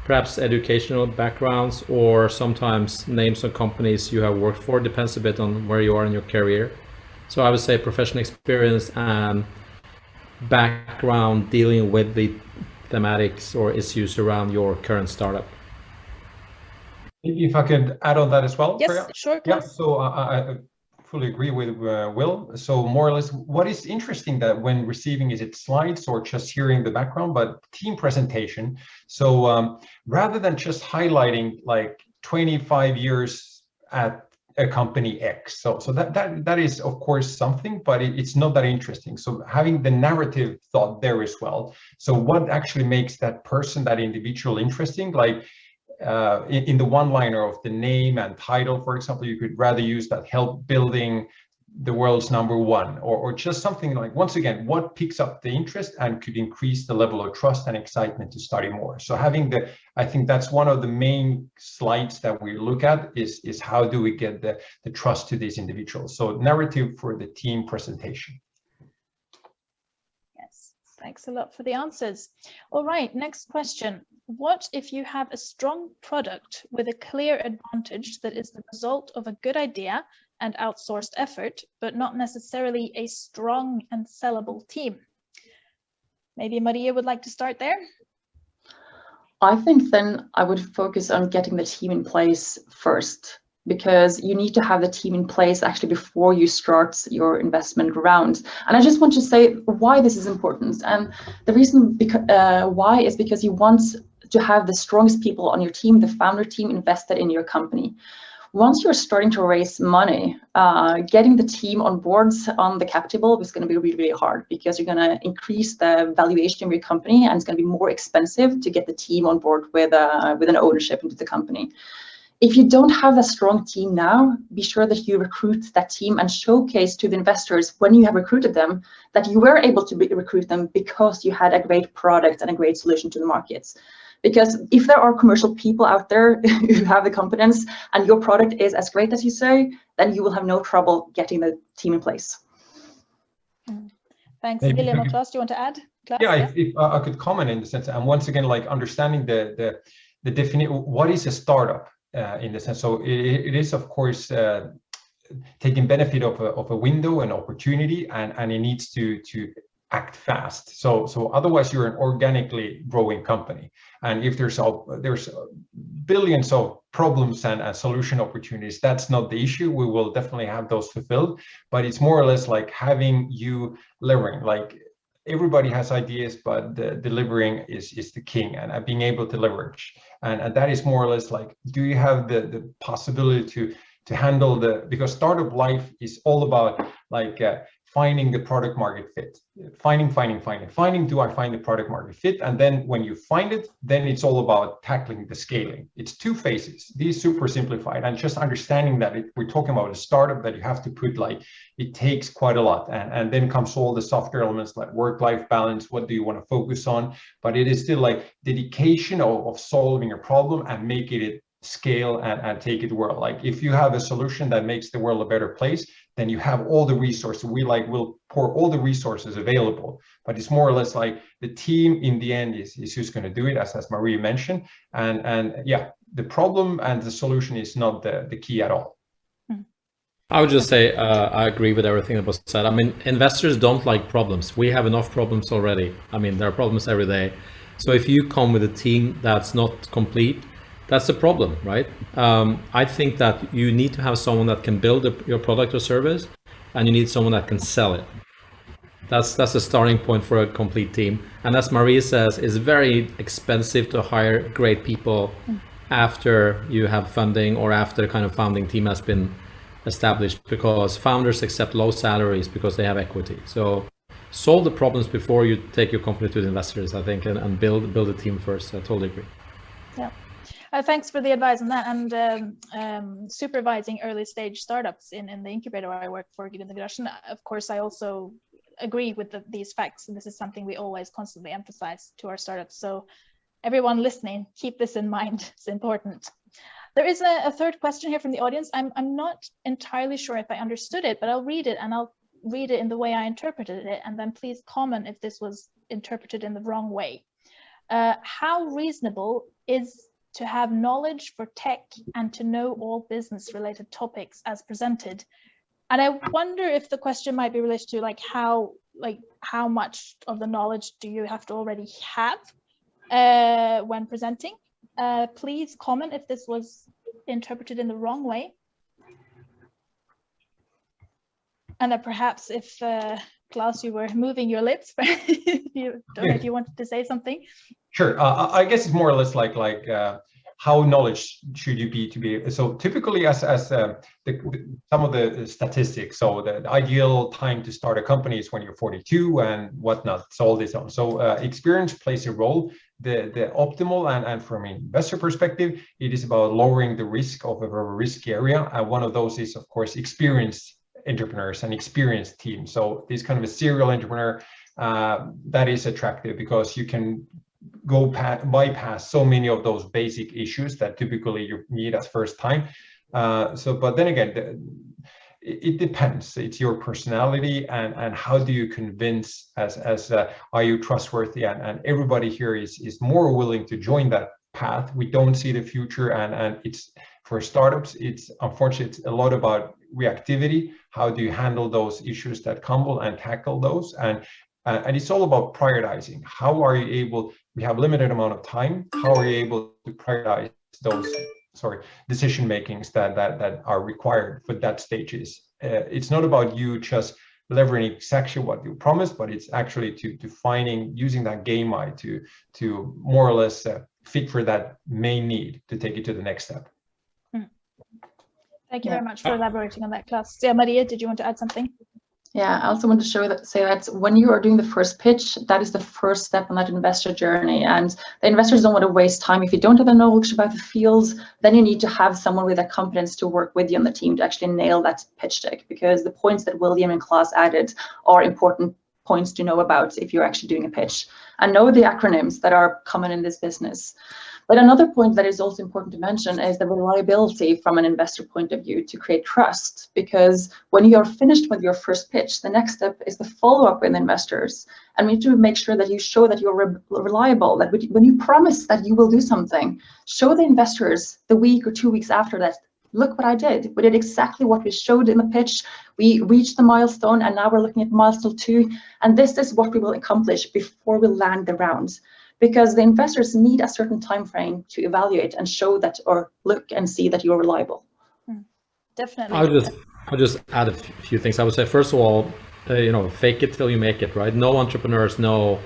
B: Perhaps educational backgrounds or sometimes names of companies you have worked for. Depends a bit on where you are in your career. So I would say professional experience and background dealing with the thematics or issues around your current startup.
C: If I could add on that as well.
A: Yes,
C: Freya?
A: sure.
C: Yeah, so I fully agree with Will. So more or less, what is interesting that when receiving, is it slides or just hearing the background, but team presentation. So rather than just highlighting like 25 years at a company X. So that is of course something, but it's not that interesting. So having the narrative thought there as well. So what actually makes that person, that individual interesting? Like in the one-liner of the name and title, for example, you could rather use that help building the world's #1 or just something like, once again, what picks up the interest and could increase the level of trust and excitement to study more. So having I think that's one of the main slides that we look at is how do we get the trust to these individuals. So narrative for the team presentation.
A: Yes, thanks a lot for the answers. All right, next question. What if you have a strong product with a clear advantage that is the result of a good idea and outsourced effort, but not necessarily a strong and sellable team? Maybe Maria would like to start there.
D: I think then I would focus on getting the team in place first, because you need to have the team in place actually before you start your investment round. And I just want to say why this is important. And the reason why is because you want to have the strongest people on your team, the founder team, invested in your company. Once you're starting to raise money, getting the team on boards on the cap table is going to be really, really hard, because you're going to increase the valuation of your company, and it's going to be more expensive to get the team on board with an ownership into the company. If you don't have a strong team now, be sure that you recruit that team and showcase to the investors when you have recruited them that you were able to recruit them because you had a great product and a great solution to the markets. Because if there are commercial people out there who have the competence and your product is as great as you say, then you will have no trouble getting the team in place.
A: Thanks.
C: Maybe
A: William or Klaus, do you want to add? Klaus?
C: Yeah, if I could comment in the sense, and once again, like understanding the definition, what is a startup in the sense. So it is, of course, taking benefit of a window and opportunity, and it needs to act fast. So otherwise you're an organically growing company, and if there's billions of problems and solution opportunities, that's not the issue. We will definitely have those fulfilled, but it's more or less like having you delivering. Like everybody has ideas, but the delivering is the king, and being able to leverage, and that is more or less like, do you have the possibility to handle because startup life is all about like finding the product market fit, finding, do I find the product market fit? And then when you find it, then it's all about tackling the scaling. It's 2 phases. These super simplified, and just understanding that we're talking about a startup that you have to put, like, it takes quite a lot. And then comes all the softer elements like work-life balance. What do you want to focus on? But it is still like dedication of solving a problem and making it scale and take it to the world. Like if you have a solution that makes the world a better place, then you have all the resources. We'll pour all the resources available, but it's more or less like the team in the end is who's going to do it, as Maria mentioned. And yeah, the problem and the solution is not the key at all.
B: I would just say I agree with everything that was said. I mean, investors don't like problems. We have enough problems already. I mean, there are problems every day. So if you come with a team that's not complete, that's the problem, right? I think that you need to have someone that can build your product or service, and you need someone that can sell it. That's a starting point for a complete team. And as Maria says, it's very expensive to hire great people after you have funding or after the kind of founding team has been established, because founders accept low salaries because they have equity. So solve the problems before you take your company to the investors, I think, and build a team first. I totally agree.
A: Yeah. Thanks for the advice on that. And supervising early stage startups in the incubator where I work for, of course, I also agree with these facts. And this is something we always constantly emphasize to our startups. So everyone listening, keep this in mind. It's important. There is a third question here from the audience. I'm not entirely sure if I understood it, but I'll read it, and I'll read it in the way I interpreted it. And then please comment if this was interpreted in the wrong way. How reasonable is to have knowledge for tech and to know all business related topics as presented? And I wonder if the question might be related to how much of the knowledge do you have to already have when presenting? Please comment if this was interpreted in the wrong way. And perhaps if Klaus, you were moving your lips, you don't know if you wanted to say something.
C: Sure. I guess it's more or less like how knowledge should you be to be. So typically, as some of the statistics. So the ideal time to start a company is when you're 42 and whatnot. So all this on. So experience plays a role. The optimal and from an investor perspective, it is about lowering the risk of a very risky area. And one of those is, of course, experienced entrepreneurs and experienced teams. So this kind of a serial entrepreneur that is attractive because you can go bypass so many of those basic issues that typically you need as first time. But then again, it depends. It's your personality and how do you convince are you trustworthy, and everybody here is more willing to join that path. We don't see the future, and it's for startups, it's unfortunately it's a lot about reactivity. How do you handle those issues that come and tackle those? And it's all about prioritizing. How are you able, we have limited amount of time, how are you able to prioritize those decision makings that are required for that stages? It's not about you just delivering exactly what you promised, but it's actually to using that game eye to more or less fit for that main need to take it to the next step.
A: Thank you very much for elaborating on that, Klaus. Yeah, Maria, did you want to add something?
D: Yeah, I also want to say that when you are doing the first pitch, that is the first step on that investor journey. And the investors don't want to waste time. If you don't have the knowledge about the fields, then you need to have someone with that competence to work with you on the team to actually nail that pitch deck, because the points that William and Klaus added are important points to know about if you're actually doing a pitch, and know the acronyms that are common in this business. But another point that is also important to mention is the reliability from an investor point of view to create trust, because when you're finished with your first pitch, the next step is the follow-up with investors. And we need to make sure that you show that you're reliable, that when you promise that you will do something, show the investors the week or 2 weeks after that, look what I did. We did exactly what we showed in the pitch. We reached the milestone, and now we're looking at milestone 2. And this is what we will accomplish before we land the round. Because the investors need a certain time frame to evaluate and show that, or look and see that you're reliable.
A: Definitely.
B: I'll just add a few things. I would say, first of all, fake it till you make it, right? No entrepreneurs know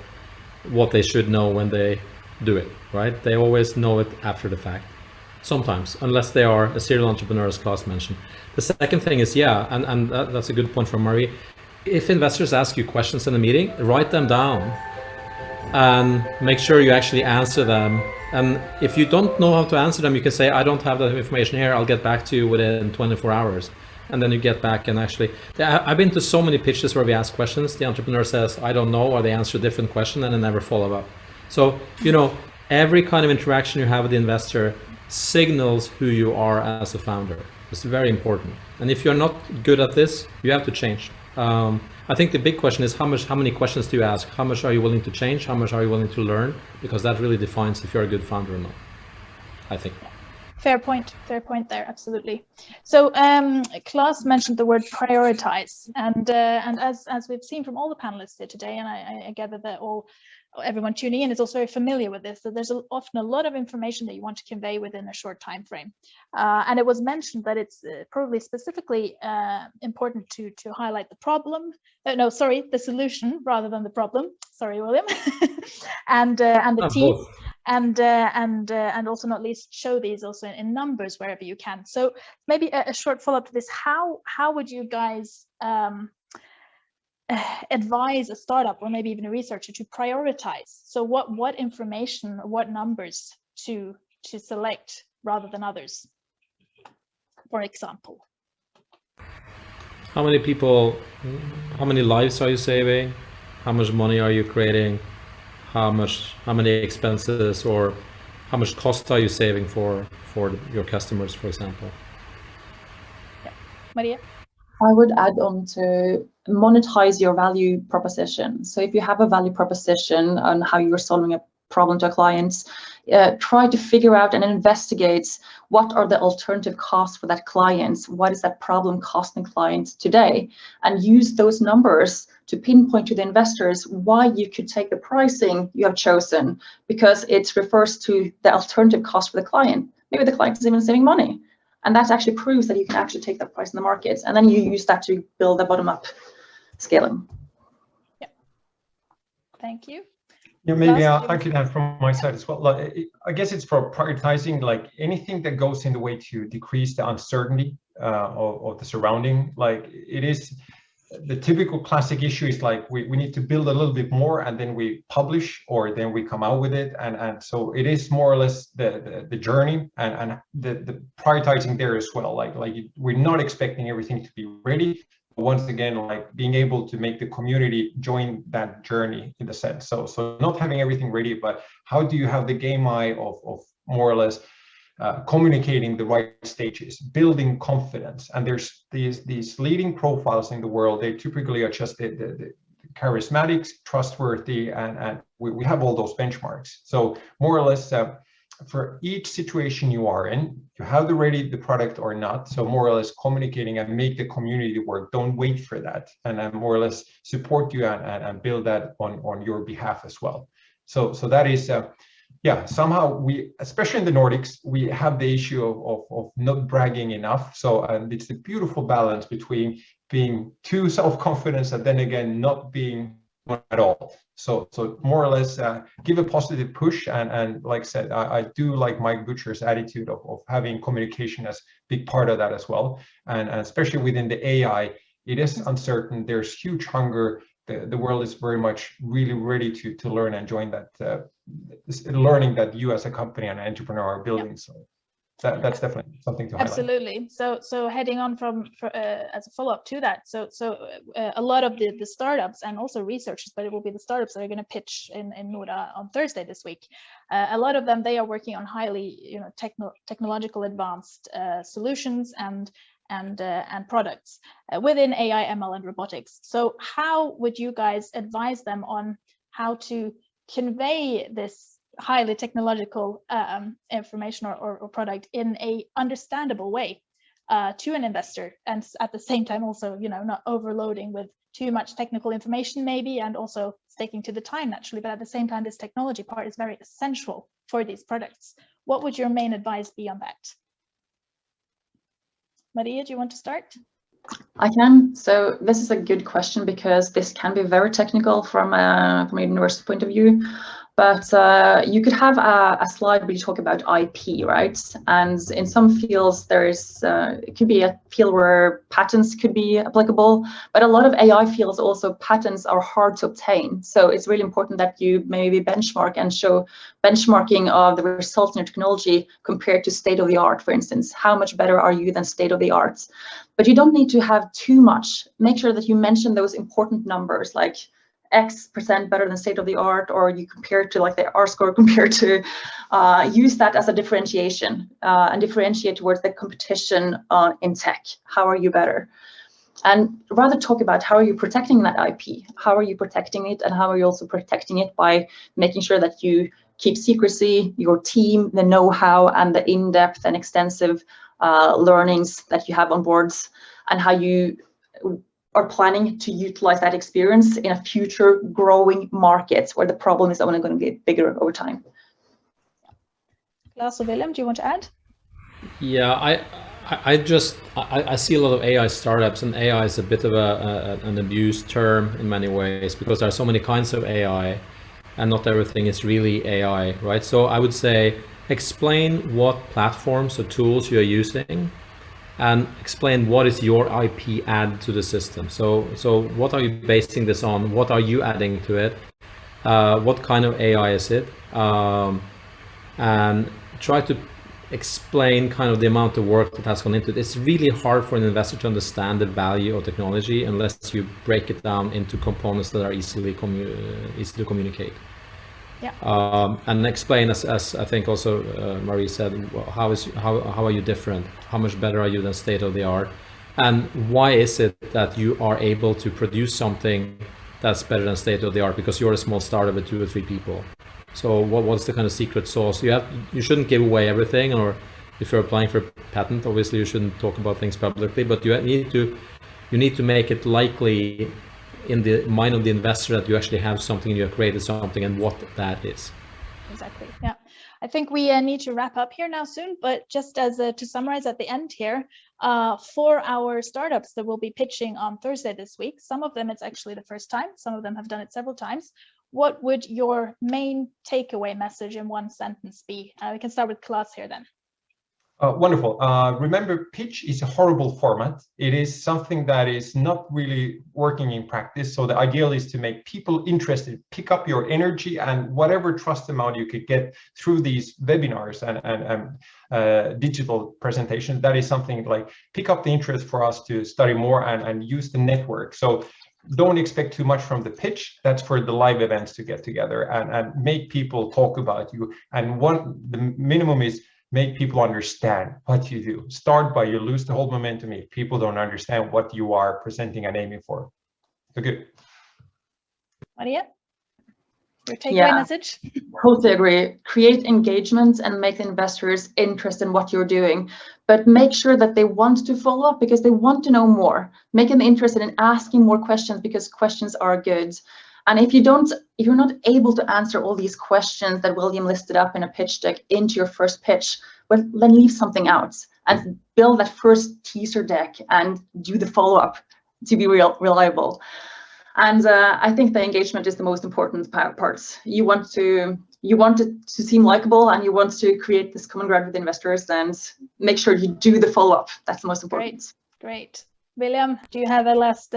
B: what they should know when they do it, right? They always know it after the fact. Sometimes, unless they are a serial entrepreneur, as Klaus mentioned. The second thing is, and that's a good point from Marie. If investors ask you questions in a meeting, write them down and make sure you actually answer them. And if you don't know how to answer them, you can say, I don't have that information here, I'll get back to you within 24 hours. And then you get back and actually, I've been to so many pitches where we ask questions, the entrepreneur says, I don't know, or they answer a different question and they never follow up. So, every kind of interaction you have with the investor signals who you are as a founder. It's very important. And if you're not good at this, you have to change. I think the big question is how many questions do you ask? How much are you willing to change? How much are you willing to learn? Because that really defines if you're a good founder or not, I think.
A: Fair point there, absolutely. So Klaus mentioned the word prioritize, and as we've seen from all the panelists here today, and I gather that everyone tuning in is also very familiar with this, that there's often a lot of information that you want to convey within a short time frame. And it was mentioned that it's probably specifically important to highlight the problem, the solution rather than the problem. Sorry, William. and the team.
B: Both.
A: And also not least show these also in numbers wherever you can. So maybe a short follow-up to this, how would you guys advise a startup or maybe even a researcher to prioritize? So what information, what numbers to select rather than others, for example?
B: How many people, how many lives are you saving? How much money are you creating? How many expenses or how much cost are you saving for your customers, for example?
A: Yeah. Maria?
D: I would add on to monetize your value proposition. So if you have a value proposition on how you're solving a problem to clients, try to figure out and investigate what are the alternative costs for that client, what is that problem costing clients today, and use those numbers to pinpoint to the investors why you could take the pricing you have chosen, because it refers to the alternative cost for the client. Maybe the client is even saving money. And that actually proves that you can actually take that price in the market. And then you use that to build a bottom-up scaling.
A: Yeah. Thank you.
C: Yeah, maybe I could add from my side as well. I guess it's for prioritizing, like anything that goes in the way to decrease the uncertainty of the surrounding. Like it is the typical classic issue is like we need to build a little bit more and then we publish or then we come out with it. And so it is more or less the journey and the prioritizing there as well. Like we're not expecting everything to be ready. Once again, like being able to make the community join that journey in the sense. So not having everything ready, but how do you have the game eye of more or less communicating the right stages, building confidence. And there's these leading profiles in the world. They typically are just the charismatics, trustworthy, and we have all those benchmarks. So more or less for each situation you are in, you have the product or not. So more or less communicating and make the community work. Don't wait for that, and more or less support you and build that on your behalf as well. So that is yeah, somehow we, especially in the Nordics, we have the issue of not bragging enough. So and it's a beautiful balance between being too self-confident and then again not being at all. So more or less give a positive push, and like I said, I do like Mike Butcher's attitude of having communication as a big part of that as well, and especially within the AI, it is uncertain. There's huge hunger. The world is very much really ready to learn and join that learning that you as a company and entrepreneur are building. So that's definitely something to highlight.
A: Absolutely. So heading on as a follow-up to that, a lot of the startups and also researchers, but it will be the startups that are going to pitch in NORA on Thursday this week. A lot of them, they are working on highly technological advanced solutions and products within AI, ML, and robotics. So how would you guys advise them on how to convey this highly technological information or product in a understandable way to an investor, and at the same time also, not overloading with too much technical information maybe, and also sticking to the time naturally, but at the same time this technology part is very essential for these products. What would your main advice be on that? Maria, do you want to start?
D: I can. So this is a good question because this can be very technical from a university point of view. But you could have a slide where you talk about IP, right? And in some fields, it could be a field where patents could be applicable, but a lot of AI fields also, patents are hard to obtain. So it's really important that you maybe benchmark and show benchmarking of the results in your technology compared to state of the art, for instance. How much better are you than state of the art? But you don't need to have too much. Make sure that you mention those important numbers, like X% better than state of the art, or you compare it to like the R-score compared to, use that as a differentiation and differentiate towards the competition in tech. How are you better? And rather talk about how are you protecting that IP? How are you protecting it? And how are you also protecting it by making sure that you keep secrecy, your team, the know-how, and the in-depth and extensive learnings that you have on boards, and how you are planning to utilize that experience in a future growing market where the problem is only going to get bigger over time.
A: Lars or William, do you want to add?
B: Yeah, I see a lot of AI startups, and AI is a bit of an abused term in many ways because there are so many kinds of AI and not everything is really AI, right? So I would say explain what platforms or tools you're using, and explain what is your IP add to the system. So what are you basing this on? What are you adding to it? What kind of AI is it? And try to explain kind of the amount of work that has gone into it. It's really hard for an investor to understand the value of technology unless you break it down into components that are easily to communicate.
A: Yeah.
B: And explain, as I think also Marie said, how are you different? How much better are you than state of the art? And why is it that you are able to produce something that's better than state of the art? Because you're a small startup with 2 or 3 people. So what's the kind of secret sauce? You shouldn't give away everything, or if you're applying for a patent, obviously you shouldn't talk about things publicly, but you need to make it likely in the mind of the investor that you actually have something, you have created something, and what that is.
A: Exactly. Yeah. I think we need to wrap up here now soon, but just as to summarize at the end here, for our startups that will be pitching on Thursday this week, some of them it's actually the first time, some of them have done it several times. What would your main takeaway message in one sentence be? We can start with Klaus here then.
C: Wonderful. Remember, pitch is a horrible format. It is something that is not really working in practice. So the ideal is to make people interested, pick up your energy, and whatever trust amount you could get through these webinars and digital presentations. That is something like pick up the interest for us to study more and use the network. So don't expect too much from the pitch. That's for the live events to get together and make people talk about you. And the minimum is make people understand what you do. Start by you lose the whole momentum if people don't understand what you are presenting and aiming for. So good.
A: Maria, your takeaway message?
D: Totally agree. Create engagement and make the investors interested in what you're doing, but make sure that they want to follow up because they want to know more. Make them interested in asking more questions because questions are good. And if you're not able to answer all these questions that William listed up in a pitch deck into your first pitch, well, then leave something out and build that first teaser deck and do the follow-up to be reliable. And I think the engagement is the most important part. You want it to seem likable, and you want to create this common ground with investors, and make sure you do the follow-up. That's the most important.
A: Great. William, do you have a last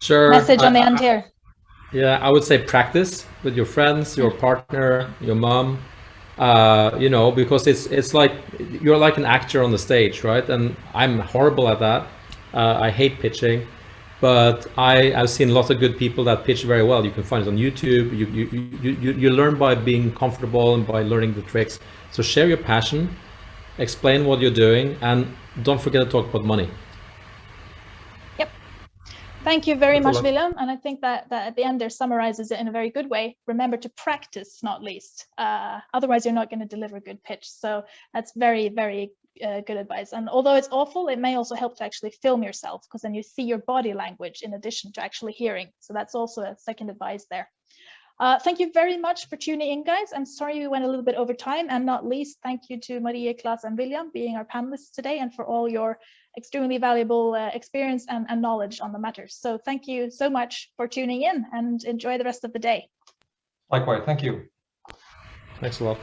B: Sure.
A: message on the end here?
B: Yeah, I would say practice with your friends, your partner, your mom. You know, because it's like you're like an actor on the stage, right? And I'm horrible at that. I hate pitching, but I've seen lots of good people that pitch very well. You can find it on YouTube. You learn by being comfortable and by learning the tricks. So share your passion, explain what you're doing, and don't forget to talk about money.
A: Thank you very much, William. And I think that at the end there summarizes it in a very good way. Remember to practice, not least. Otherwise, you're not going to deliver a good pitch. So that's very, very good advice. And although it's awful, it may also help to actually film yourself, because then you see your body language in addition to actually hearing. So that's also a second advice there. Thank you very much for tuning in, guys. I'm sorry we went a little bit over time, and not least, thank you to Maria, Claes, and William being our panelists today, and for all your extremely valuable experience and knowledge on the matter. So thank you so much for tuning in, and enjoy the rest of the day.
C: Likewise, thank you.
B: Thanks a lot.